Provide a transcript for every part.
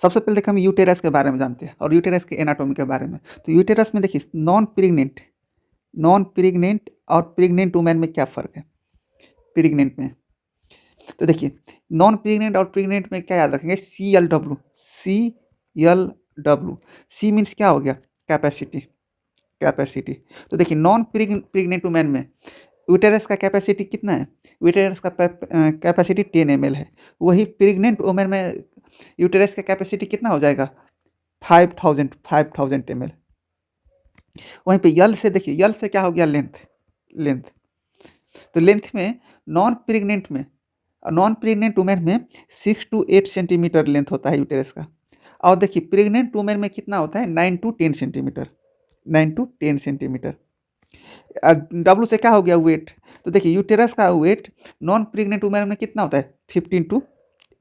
सबसे पहले देखिए हम यूटेरस के बारे में जानते हैं और यूटेरस के एनाटॉमी के बारे में। तो यूटेरस में देखिए नॉन प्रेग्नेंट और प्रेग्नेंट वुमेन में क्या फ़र्क है? प्रेग्नेंट में तो देखिए नॉन प्रेग्नेंट और प्रेग्नेंट में क्या याद रखेंगे? CLW, CLW। सी मीन्स क्या हो गया? Capacity, capacity. तो देखिए नॉन प्रेग्नेंट वुमेन में यूटेरस का कैपेसिटी कितना है? यूटेरस का कैपेसिटी 10 ml है। वही प्रेग्नेंट वुमेन में यूटेरस का कैपेसिटी कितना हो जाएगा? 5000 ml। वहीं पे यल से देखिए, यल से क्या हो गया? लेंथ। तो लेंथ में नॉन प्रेग्नेंट वुमेन में 6 to 8 सेंटीमीटर लेंथ होता है यूटेरस का। और देखिए प्रेग्नेंट वुमेन में कितना होता है? 9 to 10 centimetre, 9 to 10 centimetre. W से क्या हो गया? वेट। तो देखिए यूटेरस का वेट नॉन प्रेग्नेंट वुमेन में कितना होता है? 15 to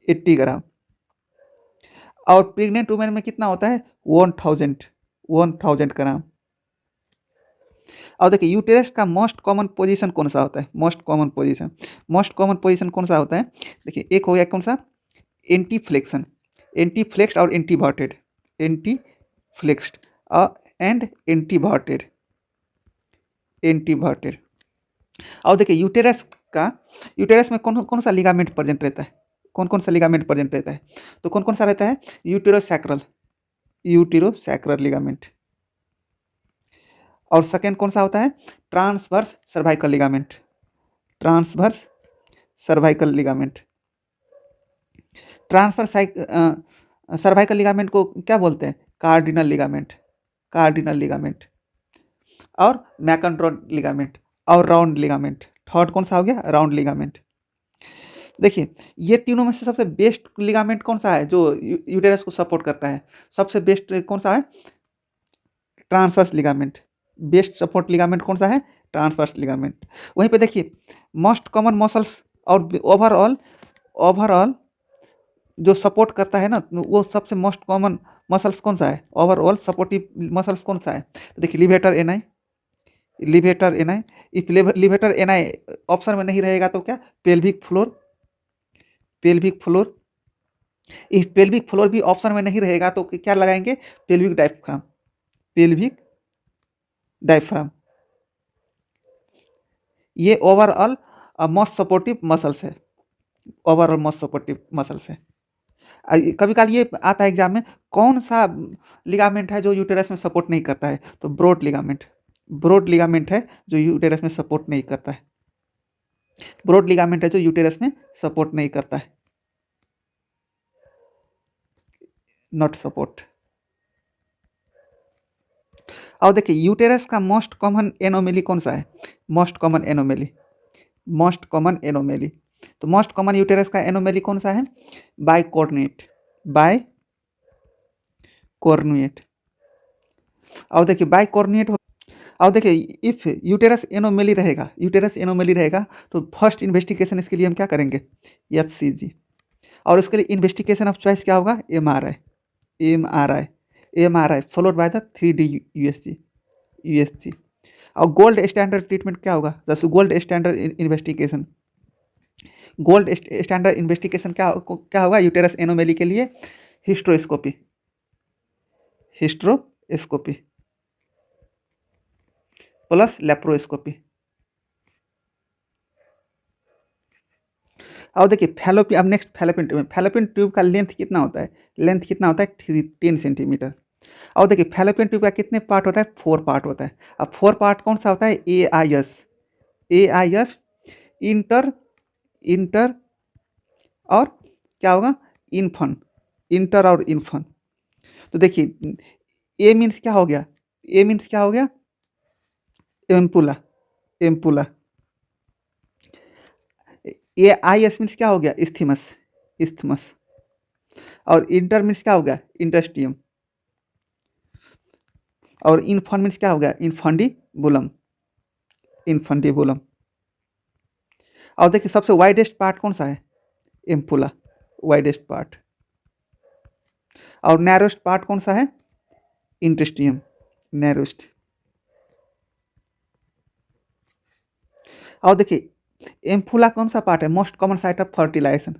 80 ग्राम। और प्रेग्नेंट वुमेन में कितना होता है? 1000 ग्राम। और देखिए यूटेरस का मोस्ट कॉमन पोजीशन कौन सा होता है? मोस्ट कॉमन पोजीशन कौन सा होता है? देखिए एक हो गया कौन सा? एंटी फ्लेक्शन, एंटी फ्लेक्स्ड और एंटीवर्टेड, एंटी फ्लेक्स्ड एंड एंटीवर्टेड, एंटीवर्टेड। और देखिए यूटेरस में कौन कौन सा लिगामेंट प्रेजेंट रहता है? कौन कौन सा लिगामेंट प्रेजेंट रहता है? तो कौन कौन सा रहता है? यूटेरोसैक्रल लिगामेंट। और सेकेंड कौन सा होता है? Transverse cervical ligament, transverse cervical ligament. Cervical ligament को क्या बोलते हैं? Cardinal ligament, cardinal ligament. और मैकनट्रॉन लिगामेंट और राउंड लिगामेंट। थर्ड कौन सा हो गया? Round ligament. देखिए ये तीनों में से सबसे बेस्ट लिगामेंट कौन सा है जो यूटेरस को सपोर्ट करता है? सबसे बेस्ट कौन सा है? Transverse ligament. Best support ligament कौन सा है? Transverse ligament. वहीं पे देखिए मोस्ट कॉमन मसल्स और ओवरऑल जो सपोर्ट करता है ना, वो सबसे मोस्ट कॉमन मसल्स कौन सा है? ओवरऑल सपोर्टिव मसल्स कौन सा है? तो देखिए levator एनाई, levator एनाई। If levator एनाई option में नहीं रहेगा तो क्या? Pelvic floor, pelvic floor. If pelvic floor भी ऑप्शन में नहीं रहेगा तो क्या लगाएंगे? Pelvic diaphragm, pelvic diaphragm. ये ओवरऑल मोस्ट सपोर्टिव मसल्स है, ओवरऑल मोस्ट सपोर्टिव मसल्स है। कभी काल ये आता है एग्जाम में, कौन सा लिगामेंट है जो यूटेरस में सपोर्ट नहीं करता है? तो ब्रॉड लिगामेंट, ब्रॉड लिगामेंट है जो यूटेरस में सपोर्ट नहीं करता है, ब्रॉड लिगामेंट है जो यूटेरस में सपोर्ट नहीं करता है, नॉट सपोर्ट। और देखिए यूटेरस का मोस्ट कॉमन एनोमेली कौन सा है? Most common anomaly, most common anomaly. तो मोस्ट कॉमन यूटेरस का एनोमेली कौन सा है? Bicornuate, bicornuate. और देखिए बाइकॉर्नुएट। और देखिए इफ यूटेरस एनोमेली रहेगा, यूटेरस एनोमेली रहेगा तो फर्स्ट इन्वेस्टिगेशन इसके लिए हम क्या करेंगे? HCG। और इसके लिए इन्वेस्टिगेशन ऑफ चॉइस क्या होगा? MRI, MRI, MRI followed by the 3D USG, USG। और गोल्ड स्टैंडर्ड ट्रीटमेंट क्या होगा? दस gold standard investigation, gold standard investigation क्या होगा यूटेरस एनोमेली के लिए? Hysteroscopy, hysteroscopy plus laparoscopy. और देखिए फैलोपियन, अब next fallopian tube. Fallopian tube का लेंथ कितना होता है? लेंथ कितना होता है? 10 सेंटीमीटर। और देखिए फैलोपियन ट्यूब का कितने पार्ट होता है? 4 पार्ट होता है। अब 4 पार्ट कौन सा होता है? AIS, AIS इंटर, इंटर और क्या होगा? इन्फन, इंटर और इन्फन। तो देखिए ए मीन्स क्या हो गया? ए मीन्स क्या हो गया? Ampulla, ampulla. AIS मीन्स क्या हो गया? इस्थीमस, इस्थमस। और इंटर मीन्स क्या हो गया? इंटस्टियम। और इन्फन मीन्स क्या हो गया? Infundibulum, infundibulum. और देखिए सबसे वाइडेस्ट पार्ट कौन सा है? Ampulla, widest part. और नैरोस्ट पार्ट कौन सा है? इंटेस्टियम, नैरोस्ट। और देखिए एम्पुला कौन सा पार्ट है? Most common site of fertilization,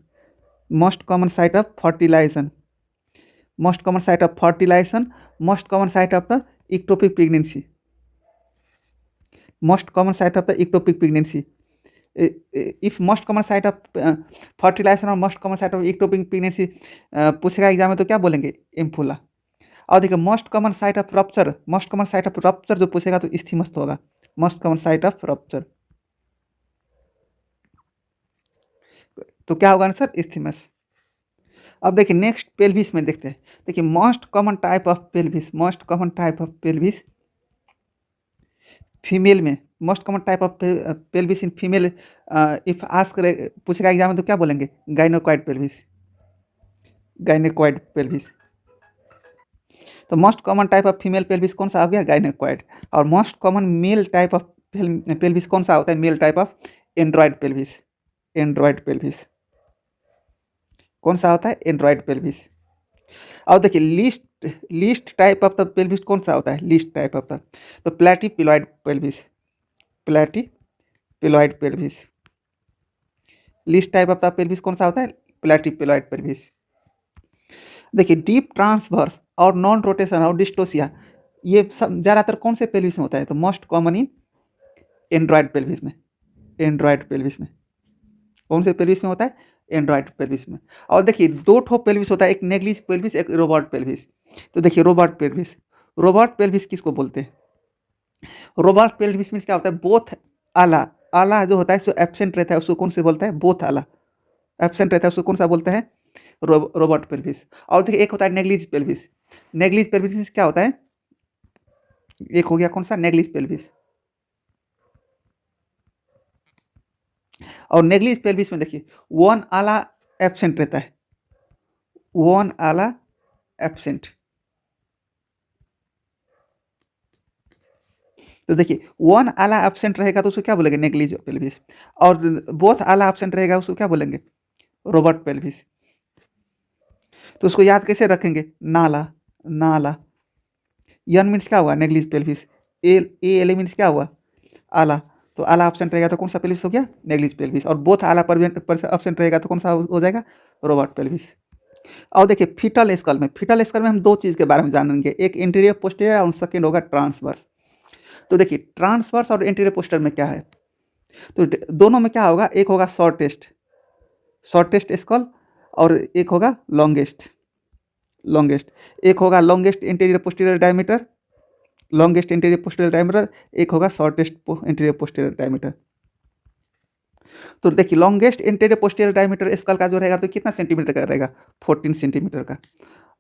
most common site of fertilization, most common site of fertilization, most common site of the ectopic pregnancy, most common site of the ectopic pregnancy. If most common site of fertilization और most common site of ectopic pregnancy पूछेगा exam में तो क्या बोलेंगे? Ampulla. और देखिए most common site of rupture, most common site of rupture जो पूछेगा तो इस्थीमस होगा, most common site of rupture. तो क्या होगा आंसर? इस्थीमस। अब देखिए नेक्स्ट पेल्विस में देखते हैं। देखिए most common type of pelvis, most common type of pelvis female में, most common type of pelvis in female if ask पूछेगा एग्जाम में तो क्या बोलेंगे? Gynaecoid pelvis, gynaecoid pelvis. तो most common type of female pelvis कौन सा आ गया? गाइनोकॉइड। और most common male type of pelvis कौन सा होता है? Male type of android pelvis, android pelvis. कौन सा होता है? Android pelvis. और देखिए least type of the pelvis कौन सा होता है? लीस्ट टाइप ऑफ द, तो platypelloid pelvis, platypelloid pelvis. Least type of the pelvis कौन सा होता है? Platypelloid pelvis. देखिए डीप ट्रांसवर्स और नॉन रोटेशन और डिस्टोसिया, ये सब ज़्यादातर कौन से पेल्विस में होता है? तो most common in Android pelvis में, एंड्रॉइड पेल्विस में। कौन से पेल्विस में होता है? एंड्रॉइड पेल्विस में। और देखिए दो ठो पेल्विस होता है, एक नेग्लिज पेल्विस, एक रोबोट पेल्विस। तो देखिए रोबोट पेल्विस, रोबोट पेल्विस किसको बोलते हैं? रोबोट पेल्विस में क्या होता है? बोथ आला, आला जो होता है सो एब्सेंट रहता है, उसको कौन से बोलता है? बोथ आला एब्सेंट रहता है, उसको कौन सा बोलता है? Robot pelvis. और देखिए एक होता है नेग्लिज पेल्विस, नेग्लिज पेल्विस में क्या होता है? एक हो गया कौन सा? नेग्लिज पेल्विस। और नेग्लिज पेल्विस में देखिए वन आला एब्सेंट रहता है, वन आला एब्सेंट। तो देखिए वन आला एब्सेंट रहेगा तो उसको क्या बोलेंगे? नेग्लिज पेल्विस। और बोथ आला एब्सेंट रहेगा उसको क्या बोलेंगे? Robot pelvis. तो उसको याद कैसे रखेंगे? नाला, नाला। यन मीन्स क्या हुआ? नेग्लिज पेल्विस। एल मीन्स क्या हुआ? आला। तो आला एब्सेंट रहेगा तो कौन सा पेल्विस हो गया? नेग्लिज पेल्विस। और बोथ आला पर एब्सेंट रहेगा तो कौन सा हो जाएगा? Robot pelvis. और देखिए फीटल स्कल में, फीटल स्कल में हम दो चीज़ के बारे में जानेंगे, एक इंटीरियर पोस्टीरियर और सेकेंड होगा ट्रांसवर्स। तो देखिए ट्रांसवर्स और इंटीरियर पोस्टीरियर में क्या है? तो दोनों में क्या होगा? एक होगा शॉर्टेस्ट, शॉर्टेस्ट स्कल, और एक होगा लॉन्गेस्ट, लॉन्गेस्ट। एक होगा longest interior posterior diameter, longest interior posterior diameter, एक होगा शॉर्टेस्ट इंटीरियर पोस्टीरियर डायमीटर। तो देखिए longest interior posterior diameter skull का जो रहेगा तो कितना सेंटीमीटर का रहेगा? 14 सेंटीमीटर का।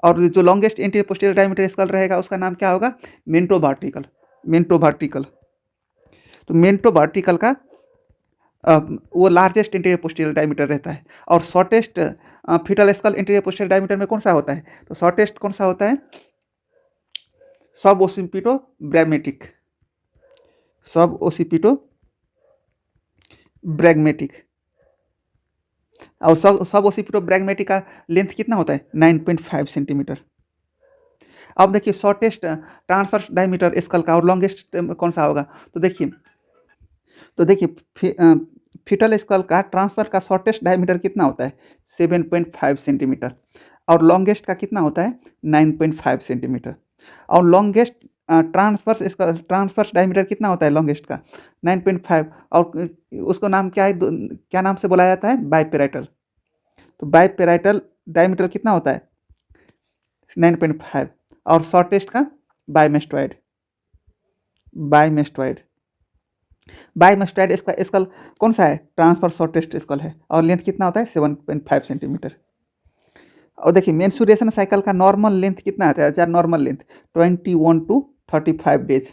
और जो longest interior posterior diameter skull रहेगा उसका नाम क्या होगा? Mento vertical, mento vertical. Mento मेंटो वर्टिकल का वो लार्जेस्ट इंटीरियर पोस्टीरियर डायमीटर रहता है। और shortest foetal skull interior posterior diameter में कौन सा होता है? तो शॉर्टेस्ट कौन सा होता है? सब ओसिपिटो ब्रैग्मेटिक, सब ओसिपिटो ब्रैग्मेटिक। और सब ओसिपिटो ब्रैग्मेटिक का लेंथ कितना होता है? 9.5 सेंटीमीटर। अब देखिए शॉर्टेस्ट ट्रांसवर्स डायमीटर स्कल का और लॉन्गेस्ट कौन सा होगा? तो देखिए फीटल स्कल का ट्रांसफर का शॉर्टेस्ट डायमीटर कितना होता है? 7.5 सेंटीमीटर। और लॉन्गेस्ट का कितना होता है? 9.5 सेंटीमीटर। और लॉन्गेस्ट ट्रांसफर्स डायमीटर कितना होता है लॉन्गेस्ट का? 9.5। और उसको नाम क्या है, क्या नाम से बुलाया जाता है? बाइपेराइटल। तो बाइपेराइटल डायमीटर कितना होता है? 9.5। और शॉर्टेस्ट का बाइमेस्टॉइड, बाइमेस्टॉइड। बाइमेस्टॉइड इसका स्कल कौन सा है? ट्रांसफर शॉर्टेस्ट स्कल है। और लेंथ कितना होता है? 7.5 सेंटीमीटर। और देखिए मेंस्ट्रुएशन साइकिल का नॉर्मल लेंथ कितना आता है? Normal length 21 to 35 days,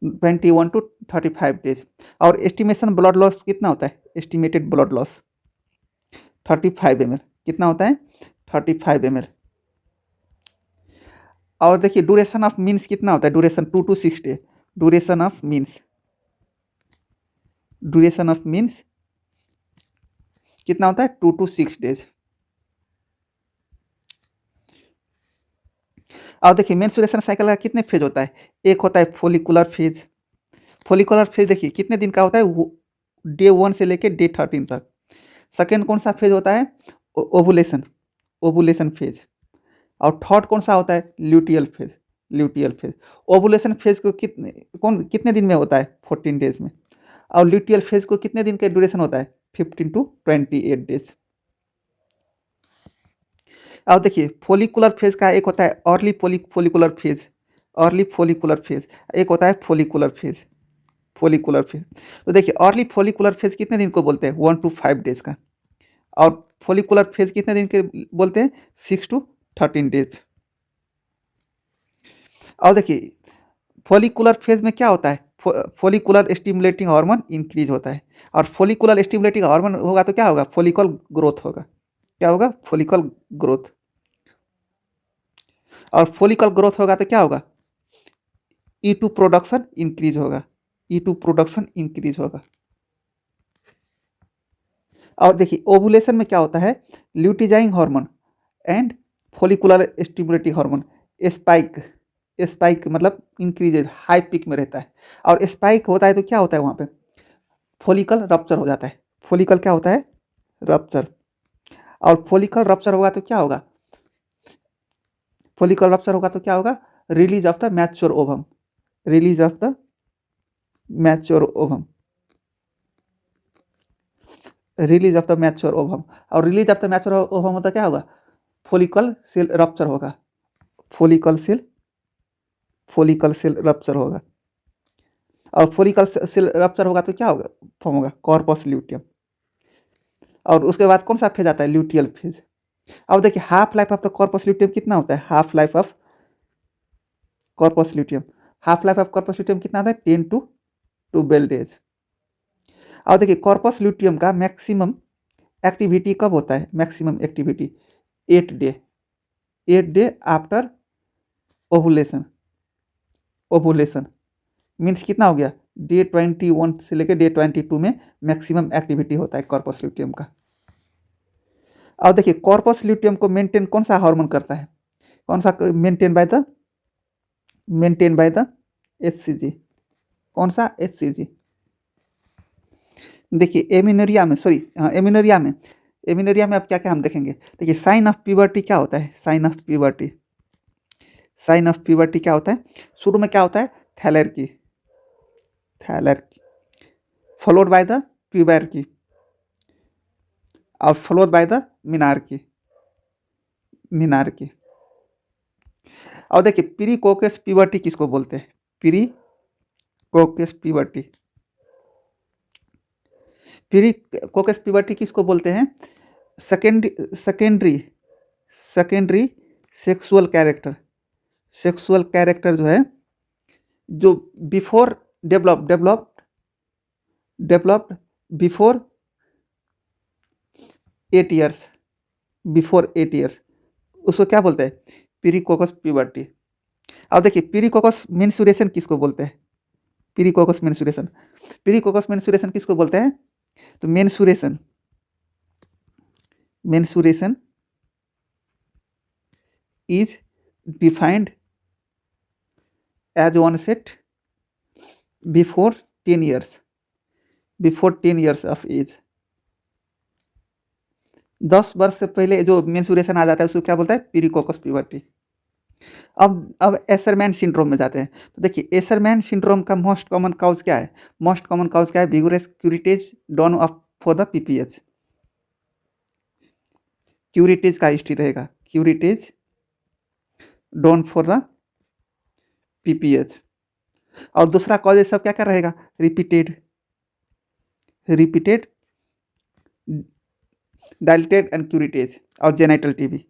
21 to 35 days. और एस्टिमेशन ब्लड लॉस कितना होता है? Estimated blood loss 35 ml। कितना होता है? 35 ml। और देखिए ड्यूरेशन ऑफ मीन्स कितना होता है? Duration 2 to 6 day, duration of means, duration of means कितना होता है? 2 to 6 डेज। और देखिए मेंस्ट्रुएशन साइकिल का कितने फेज होता है? एक होता है फोलिकुलर फेज, फोलिकुलर फेज देखिए कितने दिन का होता है? डे 1 से लेके डे 13 तक। सेकेंड कौन सा फेज होता है? Ovulation, ovulation phase. और थर्ड कौन सा होता है, luteal phase, luteal phase. Ovulation phase को कितने दिन में होता है, 14 डेज में। और ल्यूटियल फेज को कितने दिन का ड्यूरेशन होता है, 15 to 28 डेज। अब देखिए फोलिकुलर फेज का एक होता है early follicular phase, early follicular phase, एक होता है फोलिकुलर फेज, फोलिकुलर फेज। तो देखिए अर्ली फोलिकुलर फेज कितने दिन को बोलते हैं, 1 to 5 डेज का। और फोलिकुलर फेज कितने दिन के बोलते हैं, 6 to 13 डेज। और देखिए फोलिकुलर फेज में क्या होता है, फोलिकुलर स्टिमुलेटिंग हार्मोन इंक्रीज होता है। और फोलिकुलर स्टिमुलेटिंग हार्मोन होगा तो क्या होगा, फोलिकल ग्रोथ होगा। क्या होगा, फोलिकल ग्रोथ। और फोलिकल ग्रोथ होगा तो क्या होगा, E2 प्रोडक्शन इंक्रीज होगा, E2 प्रोडक्शन इंक्रीज होगा। और देखिए ओवुलेशन में क्या होता है, luteinizing hormone and follicular stimulating hormone spike, spike मतलब इंक्रीज, हाई पीक में रहता है। और स्पाइक होता है तो क्या होता है वहाँ पे, फोलिकल रप्चर हो जाता है, फोलिकल क्या होता है, रप्चर। और फोलिकल रप्चर होगा तो क्या होगा, फोलिकल रप्चर होगा तो क्या होगा, release of the mature ovum, release of the mature ovum, release of the mature ovum. और release of the mature ovum होता क्या होगा, फोलिकल सेल रप्चर होगा, फोलिकल सेल रप्चर होगा। और फोलिकल सेल रप्चर होगा तो क्या होगा, फॉर्म होगा कॉर्पस ल्यूटियम। और उसके बाद कौन सा फेज आता है, ल्यूटियल फेज। अब देखिए half life of the corpus luteum कितना होता है, half life of corpus luteum, half life of corpus luteum कितना होता है, 10 to 12 डेज। और देखिए कॉर्पस ल्यूटियम का मैक्सिमम एक्टिविटी कब होता है, maximum activity 8 day, 8 day after ovulation, ovulation means कितना हो गया, डे 21 से लेकर डे 22 में मैक्सिमम एक्टिविटी होता है कॉर्पस ल्यूटियम का। अब देखिए कॉर्पस ल्यूटियम को मेंटेन कौन सा हार्मोन करता है, कौन सा मेंटेन बाय द HCG, कौन सा, HCG। देखिए एमिनोरिया में, सॉरी हाँ एमिनोरिया में, एमिनोरिया में अब क्या क्या हम देखेंगे। देखिए साइन ऑफ प्यूबर्टी क्या होता है, sign of puberty, sign of puberty क्या होता है, शुरू में क्या होता है, thelarche, thelarche followed by the pubarche और followed by the menarche, menarche. और देखिए पीरिकोकस प्यूबर्टी किसको बोलते हैं, पीरिकोकस प्यूबर्टी, पीरिकोकस प्यूबर्टी किसको बोलते हैं, secondary secondary sexual character, sexual character जो है, जो before developed before 8 years, before 8 years, उसको क्या बोलते हैं, पीरिकोकस प्यूबर्टी। अब देखिए पीरिकोकस मेंस्ट्रुएशन किसको बोलते हैं, पीरिकोकस मेंस्ट्रुएशन, पीरिकोकस मेंस्ट्रुएशन किसको बोलते हैं, तो menstruation, menstruation is defined as onset before 10 years, before 10 years of age, 10 वर्ष से पहले जो मेंस्ट्रुएशन आ जाता है उसको क्या बोलता है, पीरिकोकस प्यूबर्टी। अब एसरमैन सिंड्रोम में जाते हैं। तो देखिए एसरमैन सिंड्रोम का मोस्ट कॉमन काउज क्या है, मोस्ट कॉमन काउज क्या है, vigorous curettage done of for the PPH, curettage का हिस्ट्री रहेगा, curettage done for the PPH. और दूसरा कॉज सब क्या क्या रहेगा, रिपीटेड डायलिटेड एंड क्यूरिटेज और जेनाइटल टीबी,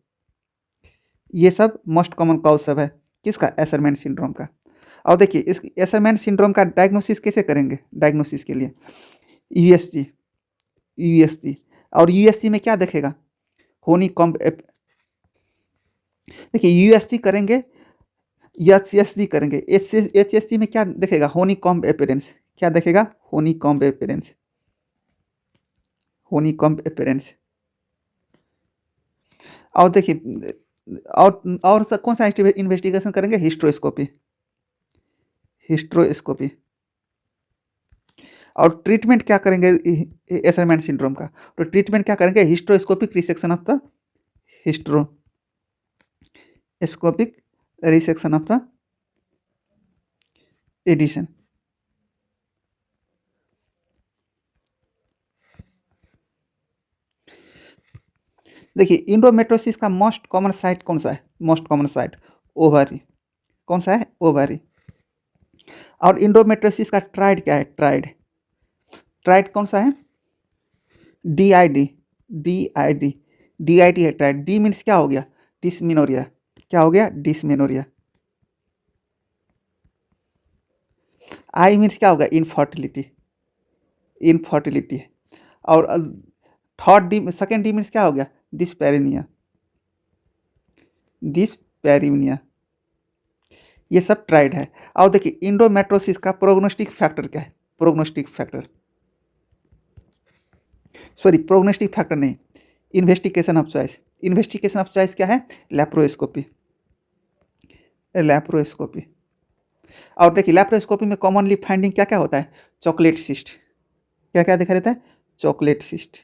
ये सब मोस्ट कॉमन कॉज सब है किसका, एसरमैन सिंड्रोम का। और देखिए इस एसरमैन सिंड्रोम का डायग्नोसिस कैसे करेंगे, डायग्नोसिस के लिए यूएसजी, यूएसजी। और यूएसजी में क्या देखेगा, होनीकॉम्ब, देखिए यूएसजी करेंगे, एचएसजी करेंगे, एचएसजी में क्या देखेगा, होनीकॉम्ब अपीयरेंस, क्या देखेगा, होनीकॉम्ब अपीयरेंस, होनीकॉम्ब अपीयरेंस। और देखिए और कौन सा इन्वेस्टिगेशन करेंगे, हिस्ट्रोस्कोपी, हिस्ट्रोस्कोपी। और ट्रीटमेंट क्या करेंगे एसरमैन सिंड्रोम का, तो ट्रीटमेंट क्या करेंगे, hysteroscopic resection of the scopic resection of the adhesion. देखिए इंडोमेट्रोसिस का मोस्ट कॉमन साइट कौन सा है? Most common site ovary. कौन सा है? ओवरी। और इंडोमेट्रोसिस का ट्राइड क्या है? ट्राइड, ट्राइड कौन सा है? D I D, D I D, D I D है ट्राइड। डी मीन्स क्या हो गया? डिसमिनोरिया। क्या हो गया? डिसमिनोरिया। आई मीन्स क्या होगा? Infertility, infertility. और third D, second D means क्या हो गया? डिस्पैरिनिया, डिस्पैरिनिया। ये सब ट्राइड है। और देखिए इंडोमेट्रोसिस का प्रोग्नोस्टिक फैक्टर क्या है? Prognostic factor, sorry prognostic factor नहीं, investigation of choice. Investigation of choice क्या है? Laparoscopy, laparoscopy. और देखिए लैप्रोस्कोपी में कॉमनली फाइंडिंग क्या क्या होता है? Chocolate cyst. क्या क्या दिखा देता है? Chocolate cyst.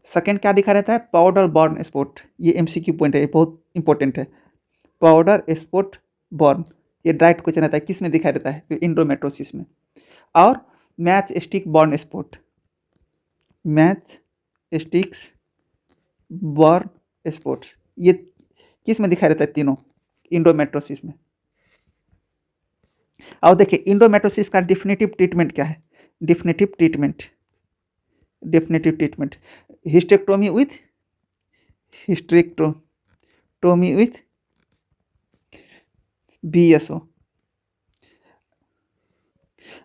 सेकेंड क्या दिखा रहता है? Powder born spot. ये एमसीक्यू पॉइंट है, ये बहुत इंपॉर्टेंट है। पाउडर स्पॉट बॉर्न, ये डायरेक्ट क्वेश्चन रहता है। किस में दिखाई देता है? तो इंडोमेट्रोसिस में। और match stick born spot, match sticks born spots, ये किस में दिखाई देता है? तीनों इंडोमेट्रोसिस में। और देखिए इंडोमेट्रोसिस का डिफिनेटिव ट्रीटमेंट क्या है? Definitive treatment, definitive treatment hysterectomy with, hysterectomy with BSO.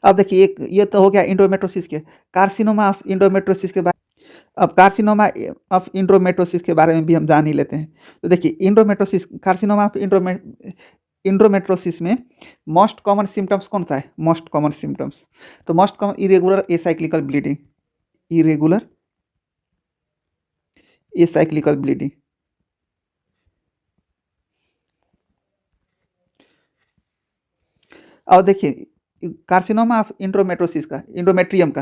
अब देखिए एक ये तो हो गया इंडोमेट्रोसिस के। कार्सिनोमा ऑफ इंडोमेट्रोसिस के बारे, अब कार्सिनोमा ऑफ इंडोमेट्रोसिस के बारे में भी हम जान ही लेते हैं। तो देखिए इंडोमेट्रोसिस, कार्सिनोमा ऑफ इंडोमेट्रोसिस में मोस्ट कॉमन सिम्टम्स कौन सा है? मोस्ट कॉमन सिम्टम्स, तो most common irregular acyclical bleeding, irregular acyclical bleeding. और देखिए कार्सिनोमा ऑफ इंडोमेट्रोसिस का, इंडोमेट्रियम का,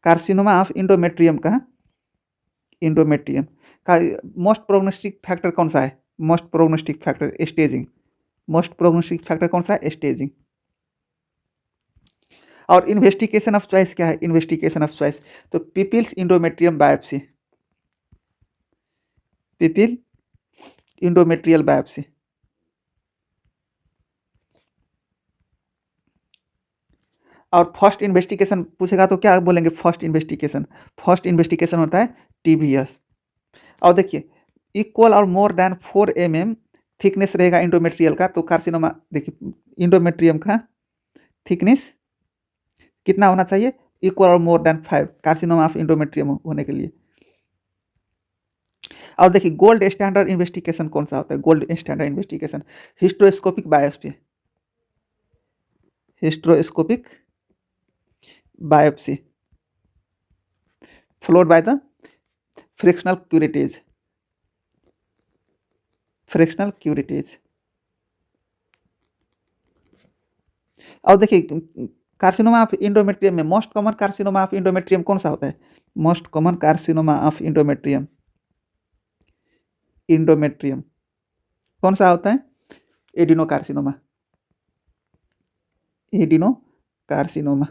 कार्सिनोमा ऑफ इंडोमेट्रियम का, इंडोमेट्रियम का मोस्ट प्रोग्नोस्टिक फैक्टर कौन सा है? Most prognostic factor staging, most prognostic factor कौन सा है? स्टेजिंग। और इन्वेस्टिगेशन ऑफ चॉइस क्या है? इन्वेस्टिगेशन ऑफ चॉइस तो pipelle's endometrium biopsy, pipelle endometrial biopsy. और फर्स्ट इन्वेस्टिगेशन पूछेगा तो क्या बोलेंगे? फर्स्ट इन्वेस्टिगेशन, फर्स्ट इन्वेस्टिगेशन होता है टीबीएस। और देखिए इक्वल और मोर देन 4 mm थिकनेस रहेगा इंडोमेट्रियल का, तो कार्सिनोमा, देखिए इंडोमेट्रियम का थिकनेस कितना होना चाहिए? इक्वल और more than 5 carcinoma of endometrium होने के लिए। और देखिए गोल्ड स्टैंडर्ड इन्वेस्टिगेशन कौन सा होता है? Gold standard investigation hysteroscopic biopsy, hysteroscopic biopsy followed by the frictional curettage, frictional curettage. और देखिए कार्सिनोमा ऑफ इंडोमेट्रियम में most common carcinoma of endometrium कौन सा होता है? Most common carcinoma of endometrium, endometrium कौन सा होता है? Adeno carcinoma, adeno carcinoma.